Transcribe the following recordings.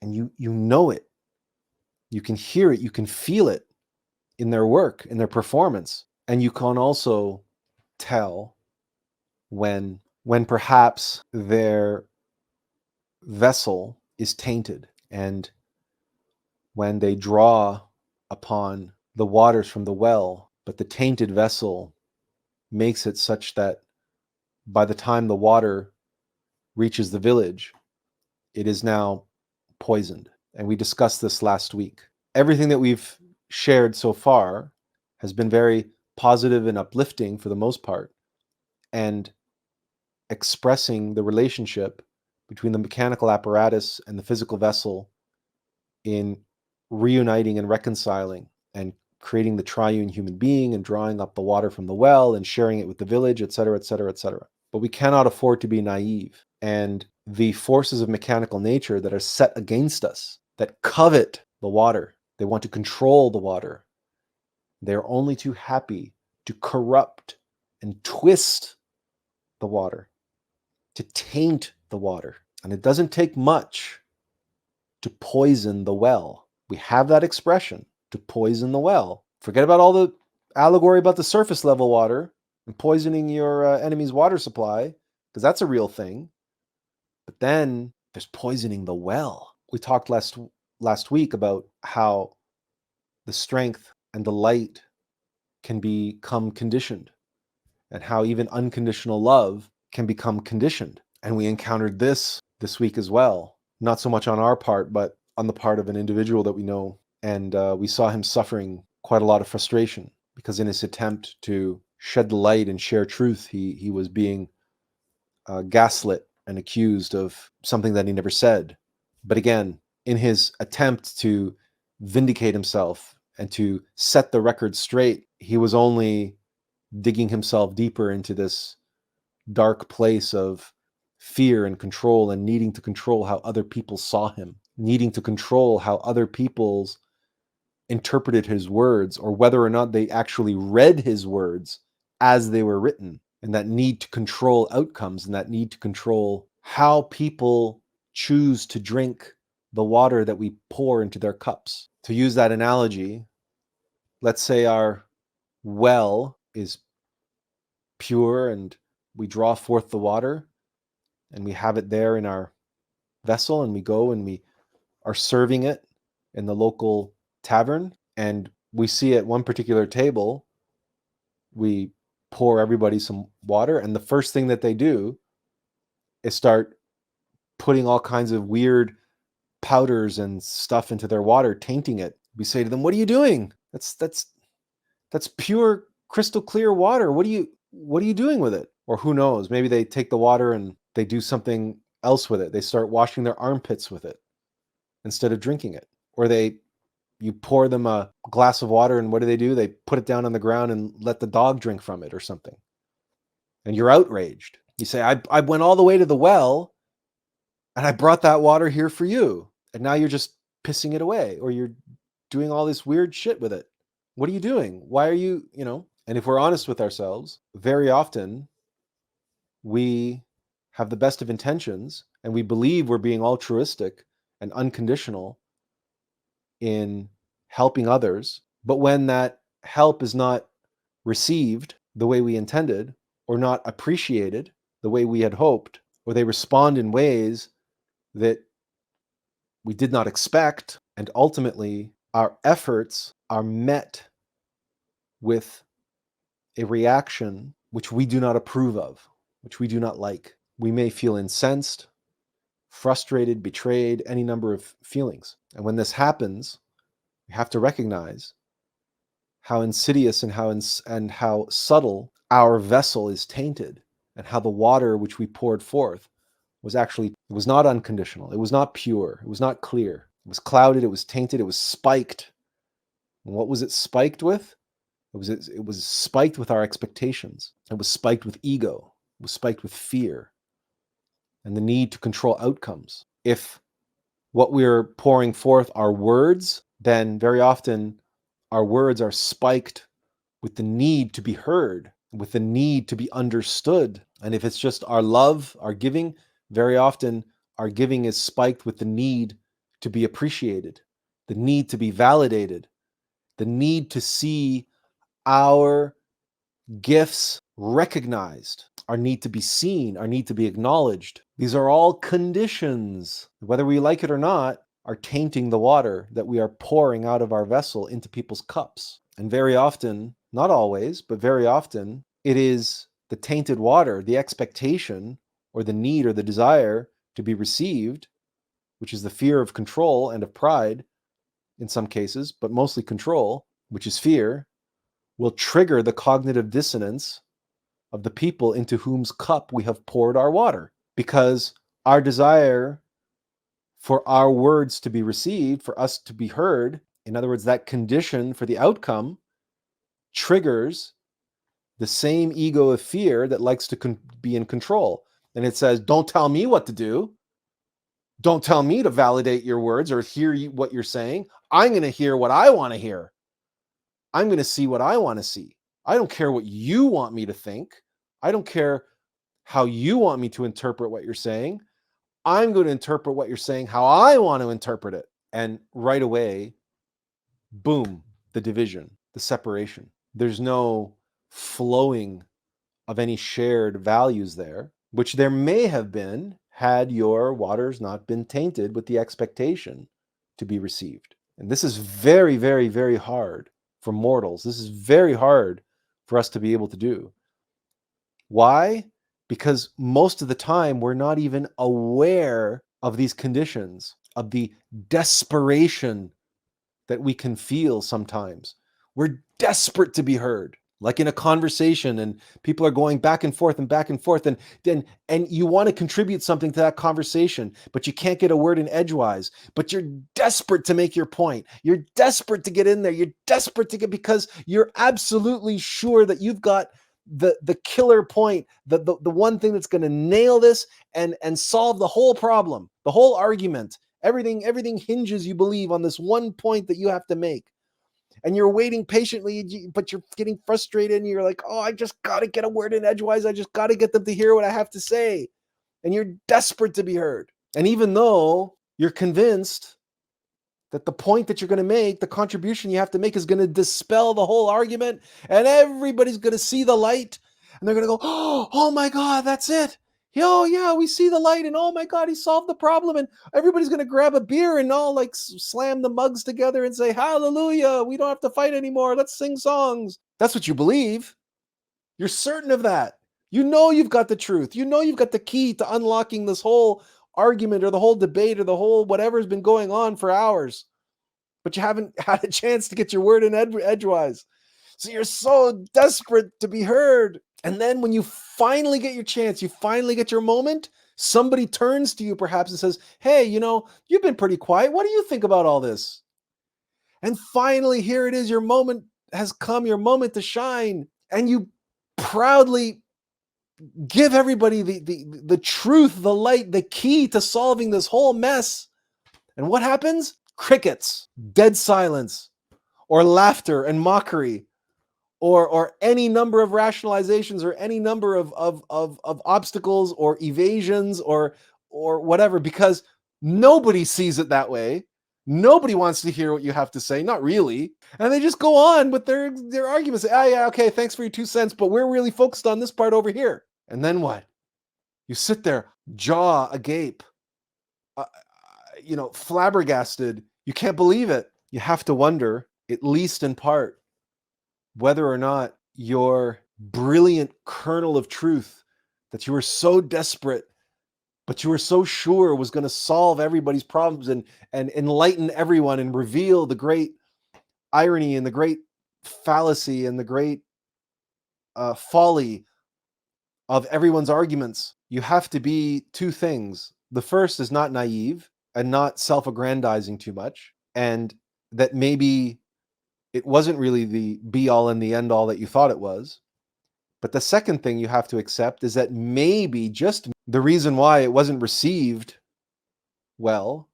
And you know it. You can hear it, you can feel it in their work, in their performance. And you can also tell when perhaps their vessel is tainted, and when they draw upon the waters from the well, but the tainted vessel makes it such that by the time the water reaches the village, it is now poisoned. And we discussed this last week. Everything that we've shared so far has been very positive and uplifting for the most part, and expressing the relationship between the mechanical apparatus and the physical vessel in reuniting and reconciling and creating the triune human being and drawing up the water from the well and sharing it with the village, etc., etc., etc. But we cannot afford to be naive. And the forces of mechanical nature that are set against us, that covet the water, they want to control the water. They're only too happy to corrupt and twist the water, to taint the water. And it doesn't take much to poison the well. We have that expression, to poison the well. Forget about all the allegory about the surface level water and poisoning your enemy's water supply, because that's a real thing. But then there's poisoning the well. We talked last week about how the strength and the light can become conditioned, and how even unconditional love can become conditioned. And we encountered this week as well, not so much on our part, but on the part of an individual that we know. And we saw him suffering quite a lot of frustration, because in his attempt to shed the light and share truth, he was being gaslit and accused of something that he never said. But again, in his attempt to vindicate himself and to set the record straight, he was only digging himself deeper into this dark place of fear and control, and needing to control how other people saw him, needing to control how other people's interpreted his words, or whether or not they actually read his words as they were written. And that need to control outcomes, and that need to control how people choose to drink the water that we pour into their cups. To use that analogy, let's say our well is pure and we draw forth the water and we have it there in our vessel, and we go and we are serving it in the local tavern, and we see at one particular table, we pour everybody some water, and the first thing that they do is start putting all kinds of weird powders and stuff into their water, tainting it. We say to them, "What are you doing? That's pure crystal clear water. What are you doing with it?" Or who knows, maybe they take the water and they do something else with it. They start washing their armpits with it instead of drinking it. Or you pour them a glass of water, and what do? They put it down on the ground and let the dog drink from it or something. And you're outraged. You say, I went all the way to the well and I brought that water here for you. And now you're just pissing it away, or you're doing all this weird shit with it. What are you doing? Why are you? And if we're honest with ourselves, very often we have the best of intentions and we believe we're being altruistic and unconditional in helping others. But when that help is not received the way we intended, or not appreciated the way we had hoped, or they respond in ways that we did not expect, and ultimately our efforts are met with a reaction which we do not approve of, which we do not like. We may feel incensed, frustrated, betrayed, any number of feelings. And when this happens, we have to recognize how insidious and how subtle our vessel is tainted, and how the water which we poured forth was not unconditional. It was not pure. It was not clear. It was clouded. It was tainted. It was spiked. And what was it spiked with? It was spiked with our expectations. It was spiked with ego. It was spiked with fear and the need to control outcomes. If what we're pouring forth are words, then very often our words are spiked with the need to be heard, with the need to be understood. And if it's just our love, our giving, very often our giving is spiked with the need to be appreciated, the need to be validated, the need to see our gifts recognized, our need to be seen, our need to be acknowledged. These are all conditions, whether we like it or not, are tainting the water that we are pouring out of our vessel into people's cups. And very often, not always, but very often, it is the tainted water, the expectation or the need or the desire to be received, which is the fear of control and of pride in some cases, but mostly control, which is fear, will trigger the cognitive dissonance of the people into whose cup we have poured our water. Because our desire for our words to be received, for us to be heard, in other words, that condition for the outcome triggers the same ego of fear that likes to be in control. And it says, don't tell me what to do. Don't tell me to validate your words or hear what you're saying. I'm going to hear what I want to hear. I'm going to see what I want to see. I don't care what you want me to think. I don't care how you want me to interpret what you're saying. I'm going to interpret what you're saying how I want to interpret it. And right away, boom, the division, the separation. There's no flowing of any shared values there, which there may have been had your waters not been tainted with the expectation to be received. And this is very, very, very hard for mortals. This is very hard for us to be able to do. Why? Because most of the time we're not even aware of these conditions, of the desperation that we can feel sometimes. We're desperate to be heard, like in a conversation, and people are going back and forth, and you want to contribute something to that conversation, but you can't get a word in edgewise, but you're desperate to make your point. You're desperate to get in there. You're desperate to get, because you're absolutely sure that you've got the killer point, the one thing that's going to nail this and solve the whole problem, the whole argument. Everything hinges, you believe, on this one point that you have to make. And you're waiting patiently, but you're getting frustrated and you're like, oh, I just got to get a word in edgewise. I just got to get them to hear what I have to say. And you're desperate to be heard. And even though you're convinced that the point that you're going to make, the contribution you have to make, is going to dispel the whole argument, and everybody's going to see the light, and they're going to go, oh my God, that's it. Oh yeah, we see the light, and oh my God, he solved the problem, and everybody's going to grab a beer and all like slam the mugs together and say, hallelujah, we don't have to fight anymore. Let's sing songs. That's what you believe. You're certain of that. You know you've got the truth. You know you've got the key to unlocking this whole argument or the whole debate or the whole whatever's been going on for hours, but you haven't had a chance to get your word in edgewise. So you're so desperate to be heard. And then when you finally get your chance, you finally get your moment, somebody turns to you perhaps and says, hey, you've been pretty quiet. What do you think about all this? And finally, here it is. Your moment has come, your moment to shine. And you proudly give everybody the truth, the light, the key to solving this whole mess. And what happens? Crickets, dead silence, or laughter and mockery, or any number of rationalizations, or any number of obstacles or evasions or whatever, because nobody sees it that way. Nobody wants to hear what you have to say, not really. And they just go on with their arguments. Say, oh yeah, okay, thanks for your 2 cents, but we're really focused on this part over here. And then what? You sit there, jaw agape, flabbergasted. You can't believe it. You have to wonder, at least in part, whether or not your brilliant kernel of truth that you were so desperate, but you were so sure was going to solve everybody's problems and enlighten everyone and reveal the great irony and the great fallacy and the great folly of everyone's arguments. You have to be 2 things. The first is not naive and not self-aggrandizing too much, and that maybe it wasn't really the be-all and the end-all that you thought it was. But the second thing you have to accept is that maybe, just the reason why it wasn't received well,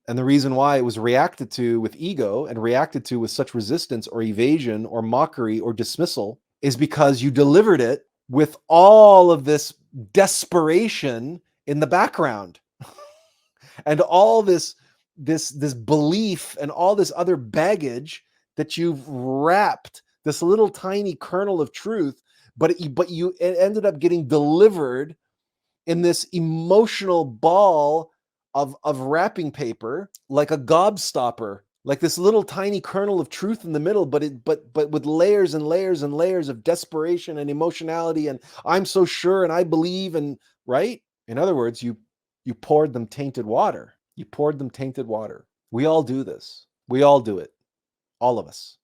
and the reason why it was reacted to with ego and reacted to with such resistance or evasion or mockery or dismissal, is because you delivered it with all of this desperation in the background and all this this belief and all this other baggage that you've wrapped this little tiny kernel of truth, but it ended up getting delivered in this emotional ball of wrapping paper, like a gobstopper, like this little tiny kernel of truth in the middle, but with layers and layers and layers of desperation and emotionality, and I'm so sure and I believe, and right? In other words, you poured them tainted water. You poured them tainted water. We all do this. We all do it. All of us.